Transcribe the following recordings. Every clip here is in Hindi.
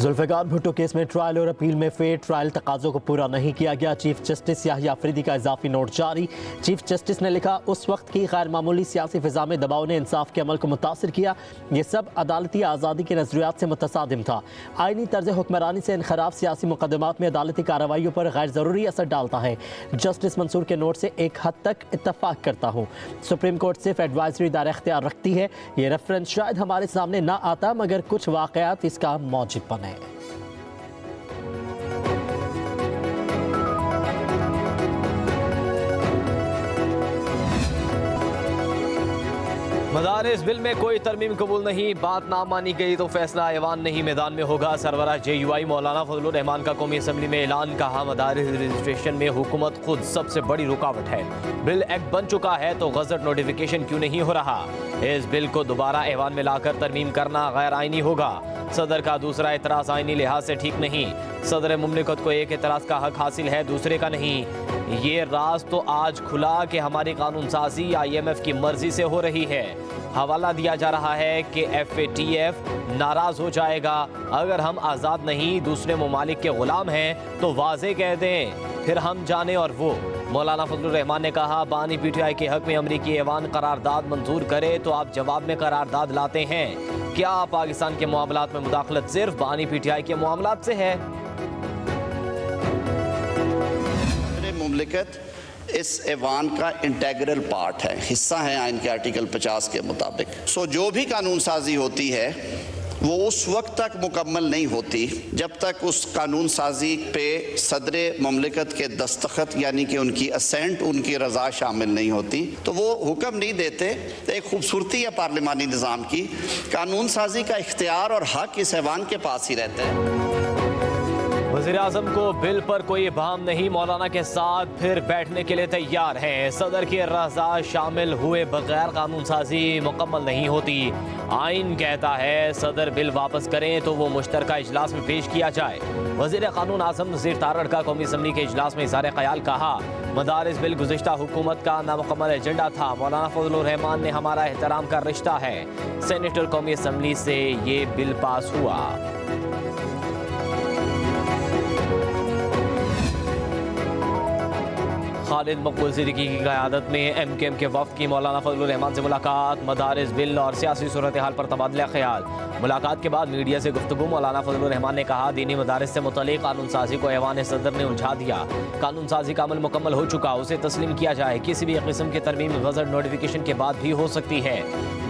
जुल्फ़िकार भुट्टो केस में ट्रायल और अपील में फेयर ट्रायल तकाज़ों को पूरा नहीं किया गया। चीफ जस्टिस याहिया अफरीदी का इजाफी नोट जारी। चीफ जस्टिस ने लिखा, उस वक्त की गैर मामूली सियासी फिजा में दबाव ने इंसाफ के अमल को मुतासिर किया। ये सब अदालती आज़ादी के नजरियात से मुतसादिम था। आईनी तर्ज हुक्मरानी से इनखराब सियासी मुकदमात में अदालती कार्रवाइयों पर गैर ज़रूरी असर डालता है। जस्टिस मंसूर के नोट से एक हद तक इत्तफाक करता हूँ। सुप्रीम कोर्ट सिर्फ एडवाइजरी दायरा इख्तियार रखती है। ये रेफरेंस शायद हमारे सामने ना आता, मगर कुछ वाक़यात इसका मौजिब बने। मदारिस बिल में कोई तरमीम कबूल नहीं, बात ना मानी गई तो फैसला ऐवान नहीं मैदान में होगा। सरवरा JUI मौलाना फजलुर रहमान का कौमी असम्बली में ऐलान। कहा, मदारिस रजिस्ट्रेशन में हुकूमत खुद सबसे बड़ी रुकावट है। बिल एक्ट बन चुका है तो गजट नोटिफिकेशन क्यों नहीं हो रहा। इस बिल को दोबारा ऐवान में लाकर तरमीम करना गैर आइनी होगा। सदर का दूसरा एतराज़ आइनी लिहाज से ठीक नहीं। सदर मुमलिकत को एक एतराज़ का हक हासिल है, दूसरे का नहीं। ये राज तो आज खुला कि हमारी कानून साजी IMF की मर्जी से हो रही है। हवाला दिया जा रहा है कि FATF नाराज हो जाएगा अगर हम आज़ाद नहीं दूसरे ममालिक के गुलाम हैं तो वाज़े कह दें, फिर हम जाने और वो। मौलाना फजलुर रहमान ने कहा, बानी PTI के हक में अमरीकी ऐवान करारदाद मंजूर करे तो आप जवाब में करारदाद लाते हैं। क्या पाकिस्तान के मामलात में मुदाखलत सिर्फ बानी PTI के मामलात से है? मुमलिकत इस ऐवान का इंटेग्रल पार्ट है, हिस्सा है आइन के आर्टिकल 50 के मुताबिक। जो भी कानून साजी होती है वो उस वक्त तक मुकम्मल नहीं होती जब तक उस कानून साजी पे सदरे मुमलिकत के दस्तखत यानी कि उनकी असेंट, उनकी रज़ा शामिल नहीं होती। तो वो हुक्म नहीं देते। एक खूबसूरती है पार्लिमानी निज़ाम की, कानून साजी का इख्तियार और हक इस ऐवान के पास ही रहते हैं। वज़ीर आज़म को बिल पर कोई इबाहम नहीं, मौलाना के साथ फिर बैठने के लिए तैयार हैं। सदर की रज़ा शामिल हुए बगैर कानून साजी मुकम्मल नहीं होती। आइन कहता है सदर बिल वापस करें तो वो मुश्तरका इजलास में पेश किया जाए। वज़ीर क़ानून आज़म नज़ीर तारड़ का कौमी असम्बली के इजलास में इज़हार ख्याल। कहा, मदारिस बिल गुज़िश्ता हुकूमत का नामुकम्मल एजेंडा था। मौलाना फजलुर रहमान ने हमारा एहतराम का रिश्ता है। सेनेटर कौमी असम्बली से ये बिल पास हुआ। खालिद मकबूल सिद्दीकी की क़यादत में MKM के वफ़द की मौलाना फजलुर रहमान से मुलाकात। मदारिस बिल और सियासी सूरत हाल पर तबादला ख्याल। मुलाकात के बाद मीडिया से गुफ्तगू मौलाना फजलुर रहमान ने कहा, दीनी मदारिस से मुतल्लिक़ कानून साजी को ऐवान सदर ने उलझा दिया। कानून साजी का अमल मुकम्मल हो चुका, उसे तस्लीम किया जाए। किसी भी किस्म की तरमीम गज़ट नोटिफिकेशन के बाद भी हो सकती है।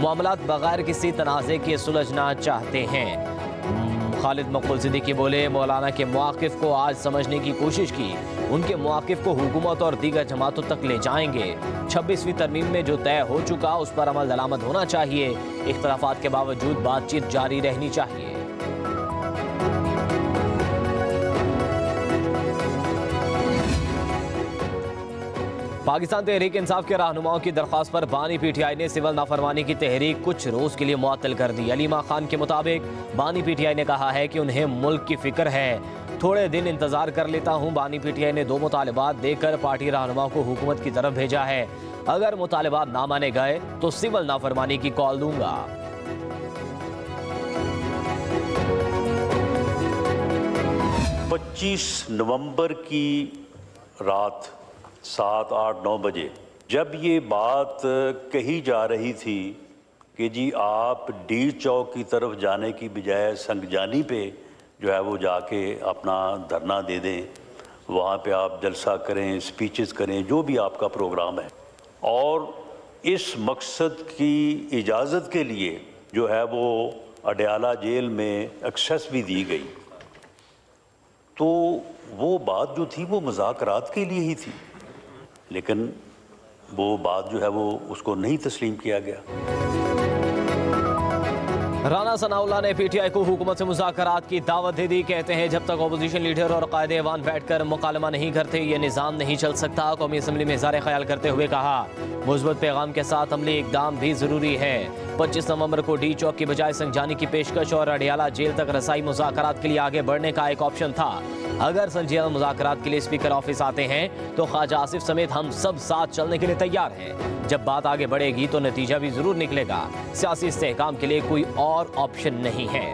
मामलात बगैर किसी तनाज़े के सुलझना चाहते हैं। खालिद मकबूल सिद्दीकी बोले, मौलाना के मौक़िफ़ को आज समझने की कोशिश की। उनके मौक़िफ़ को हुकूमत और दीगर जमातों तक ले जाएंगे। 26वीं तरमीम में जो तय हो चुका उस पर अमल दरामद होना चाहिए। इख्तिलाफ़ात के बावजूद बातचीत जारी रहनी चाहिए। पाकिस्तान तहरीक इंसाफ के रहनुमाओं की दरख्वास्त पर बानी PTI ने सिविल नाफरमानी की तहरीक कुछ रोज़ के लिए मुअत्तल कर दी। अलीमा खान के मुताबिक बानी PTI ने कहा है कि उन्हें मुल्क की फ़िक्र है। थोड़े दिन इंतज़ार कर लेता हूँ। बानी PTI ने 2 मुतालबात देकर पार्टी रहनुमाओं को हुकूमत की तरफ भेजा है। अगर मुतालबात ना माने गए तो सिविल नाफरमानी की कॉल दूंगा। 25 नवंबर की रात 7, 8, 9 बजे जब ये बात कही जा रही थी कि जी आप डी चौक की तरफ जाने की बजाय संगजानी पे जो है वो जाके अपना धरना दे दें, वहाँ पे आप जलसा करें, स्पीचेस करें, जो भी आपका प्रोग्राम है, और इस मकसद की इजाज़त के लिए जो है वो अडयाला जेल में एक्सेस भी दी गई। तो वो बात जो थी वो मुज़ाकरात के लिए ही थी, लेकिन वो बात जो है वो उसको नहीं तस्लीम किया गया। राना सनाउल्लाह ने PTI को हुकूमत से मुज़ाकरात की दावत दे दी। कहते हैं जब तक अपोजिशन लीडर और कायदे ऐवान बैठकर मुकालमा नहीं करते ये निज़ाम नहीं चल सकता। कौमी असम्बली में इज़हार ख्याल करते हुए कहा, मुस्बत पैगाम के साथ अमली इक़दाम भी ज़रूरी है। 25 नवंबर को डी चौक की बजाय संगजानी की पेशकश और अडयाला जेल तक रसाई मुज़ाकरात के लिए आगे बढ़ने का एक ऑप्शन था। अगर संजीदा मुज़ाकरात के लिए स्पीकर ऑफिस आते हैं तो ख्वाजा आसिफ समेत हम सब साथ चलने के लिए तैयार हैं। जब बात आगे बढ़ेगी तो नतीजा भी ज़रूर निकलेगा। सियासी इस्तेहकाम के लिए कोई और ऑप्शन नहीं है।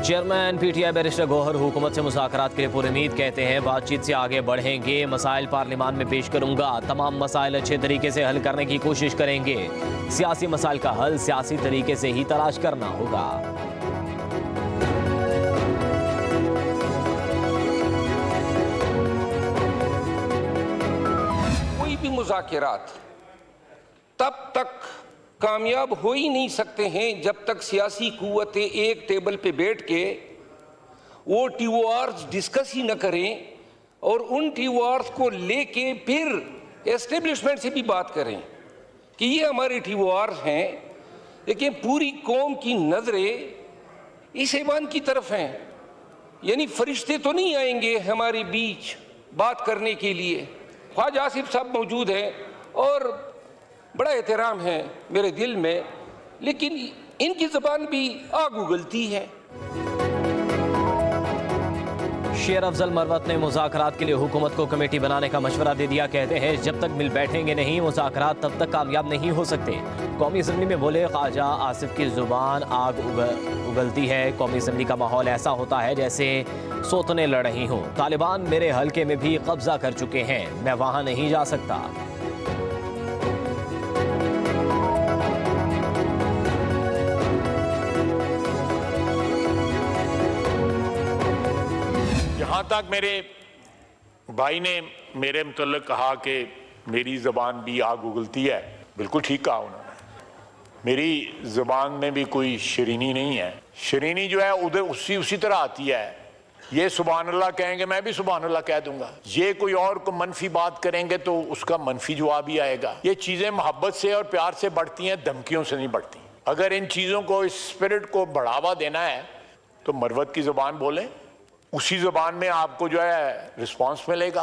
चेयरमैन पीटीआई बैरिस्टर गौहर हुकूमत से मुज़ाकरात के लिए पुरुमीद, कहते हैं बातचीत से आगे बढ़ेंगे, मसाइल पार्लियामान में पेश करूंगा, तमाम मसाइल अच्छे तरीके से हल करने की कोशिश करेंगे, सियासी मसाइल का हल सियासी तरीके से ही तलाश करना होगा। कोई भी मुज़ाकरात तब तक कामयाब हो ही नहीं सकते हैं जब तक सियासी कुव्वतें एक टेबल पे बैठ के वो TORs डिस्कस ही न करें और उन TORs को लेके फिर एस्टेब्लिशमेंट से भी बात करें कि ये हमारे TORs हैं, लेकिन पूरी कौम की नज़रें इस ऐवान की तरफ हैं। यानी फरिश्ते तो नहीं आएंगे हमारे बीच बात करने के लिए। ख्वाजा आसिफ साहब मौजूद हैं और बड़ा एहतराम है मेरे दिल में, लेकिन इनकी ज़बान भी आग उगलती है। शेर अफजल मरवत ने मुज़ाकरात के लिए हुकूमत को कमेटी बनाने का मशवरा दे दिया। कहते हैं जब तक मिल बैठेंगे नहीं मुज़ाकरात तब तक कामयाब नहीं हो सकते। कौमी असम्बली में बोले ख्वाजा आसिफ की ज़ुबान आग उगलती है। कौमी असम्बली का माहौल ऐसा होता है जैसे सोतने लड़ रही हूँ। तालिबान मेरे हल्के में भी कब्जा कर चुके हैं, मैं वहाँ नहीं जा सकता। जहाँ तक मेरे भाई ने मेरे मुतल्लिक़ कहा कि मेरी ज़बान भी आग उगलती है, बिल्कुल ठीक कहा उन्होंने। मेरी ज़बान में भी कोई शरीनी नहीं है। शरीनी जो है उधर उसी तरह आती है। ये सुभान अल्लाह कहेंगे, मैं भी सुभान अल्लाह कह दूंगा। ये कोई और को मनफी बात करेंगे तो उसका मनफी जवाब ही आएगा। ये चीज़ें मोहब्बत से और प्यार से बढ़ती हैं, धमकियों से नहीं बढ़ती। अगर इन चीज़ों को, इस स्पिरिट को बढ़ावा देना है तो मरवत की ज़बान बोलें, उसी ज़बान में आपको जो है रिस्पांस मिलेगा।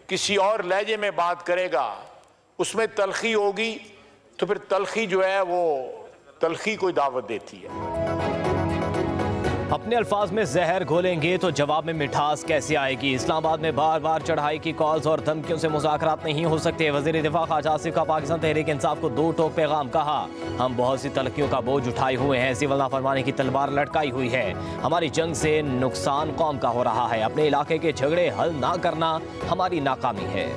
किसी और लहजे में बात करेगा, उसमें तलखी होगी तो फिर तलखी जो है वो तलखी कोई दावत देती है। अपने अल्फाज में जहर घोलेंगे तो जवाब में मिठास कैसे आएगी। इस्लामाबाद में बार बार चढ़ाई की कॉल्स और धमकियों से मुज़ाकरात नहीं हो सकते। वज़ीर दिफा ख्वाजा आसिफ का पाकिस्तान तहरीक इंसाफ को दो टोक पैगाम। कहा हम बहुत सी तलखियों का बोझ उठाए हुए हैं, सिविल नाफरमानी की तलवार लटकाई हुई है। हमारी जंग से नुकसान कौम का हो रहा है। अपने इलाके के झगड़े हल ना करना हमारी नाकामी है।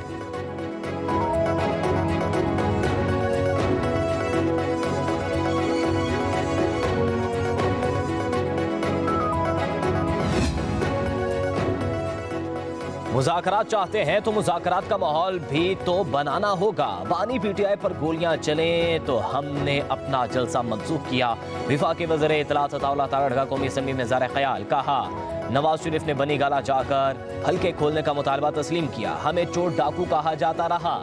मुज़ाकरात चाहते हैं तो मुज़ाकरात का माहौल भी तो बनाना होगा। बानी पीटीआई पर गोलियां चलें तो हमने अपना जलसा मंसूख किया। विफाकी वज़ीर इत्तलात अताउल्लाह तारड़ का कौमी असम्बली में ज़ार ख्याल। कहा नवाज शरीफ ने बनी गाला जाकर हल्के खोलने का मुतालबा तस्लीम किया। हमें चोट डाकू कहा जाता रहा,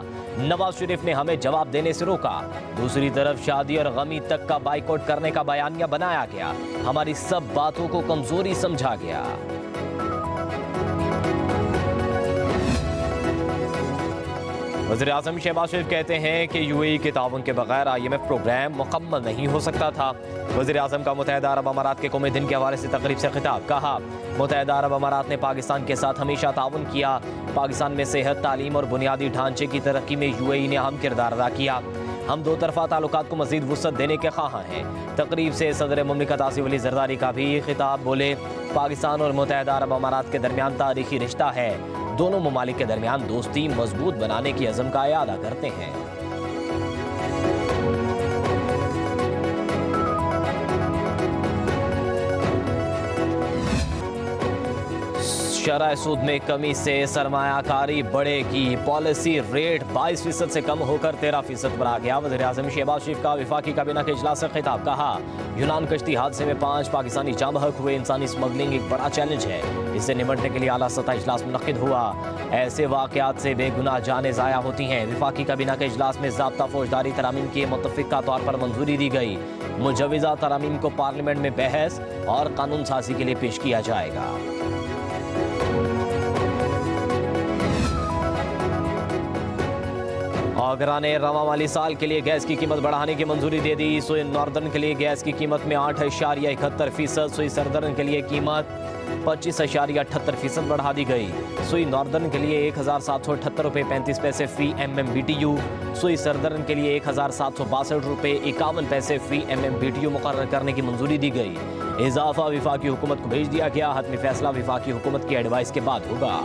नवाज शरीफ ने हमें जवाब देने से रोका। दूसरी तरफ शादी और गमी तक का बाइकआउट करने का बयानिया बनाया गया। हमारी सब बातों को कमजोरी समझा गया। वज़ीर आज़म शहबाज शरीफ कहते हैं कि यूएई के ताउन के बगैर IMF प्रोग्राम मुकम्मल नहीं हो सकता था। वज़ीर आज़म का मुत्तहिदा अरब अमारात के कौमी दिन के हवाले से तकरीब से खिताब। कहा मुत्तहिदा अरब अमारात ने पाकिस्तान के साथ हमेशा ताउन किया। पाकिस्तान में सेहत, तालीम और बुनियादी ढांचे की तरक्की में UAE ने अहम किरदार अदा किया। हम दो तरफा ताल्लुकात को मज़ीद वुसअत देने के ख्वाह हैं। तकरीब से सदर मुमलिकत आसिफ अली ज़रदारी का भी खिताब। बोले पाकिस्तान और मुत्तहिदा अरब अमारात के दरमियान तारीखी रिश्ता है। दोनों ममालिक के दरमियान दोस्ती मजबूत बनाने की अज़म का इरादा करते हैं। शरह सूद में कमी से सरमायाकारी बढ़ेगी। पॉलिसी रेट 22% से कम होकर 13% पर आ गया। वज़ीर आज़म शहबाज शरीफ का वफाकी काबीना के इजलास से खिताब। कहा यूनान कश्ती हादसे में 5 पाकिस्तानी जाँ बहक हुए। इंसानी स्मगलिंग एक बड़ा चैलेंज है, इससे निपटने के लिए आला सतह इजलास मुनक्किद हुआ। ऐसे वाक़यात से बेगुनाह जानें ज़ाया होती हैं। वफाकी काबीना के इजलास में ज़ाब्ता फौजदारी तरामीम की मुतफ़िक़ा तौर पर मंजूरी दी गई। मुजव्वज़ा तरामीम को पार्लियामेंट में बहस और कानून साजी के लिए पेश किया जाएगा। आगरा ने रवा माली साल के लिए गैस की कीमत बढ़ाने की मंजूरी दे दी। सुई नॉर्दर्न के लिए गैस की कीमत में 8.71%, सुई सदर्न के लिए कीमत 25.78% बढ़ा दी गई। सुई नॉर्दर्न के लिए 1,778 रुपये 35 पैसे फी MMBTU, सुई सदर्न के लिए 1,762 रुपये 51 पैसे फी MMBTU मुकर्रर करने की मंजूरी दी गई। इजाफा विफाकी हुकूमत को भेज दिया गया। हतमी फैसला विफाकी हुकूमत की एडवाइस के बाद होगा।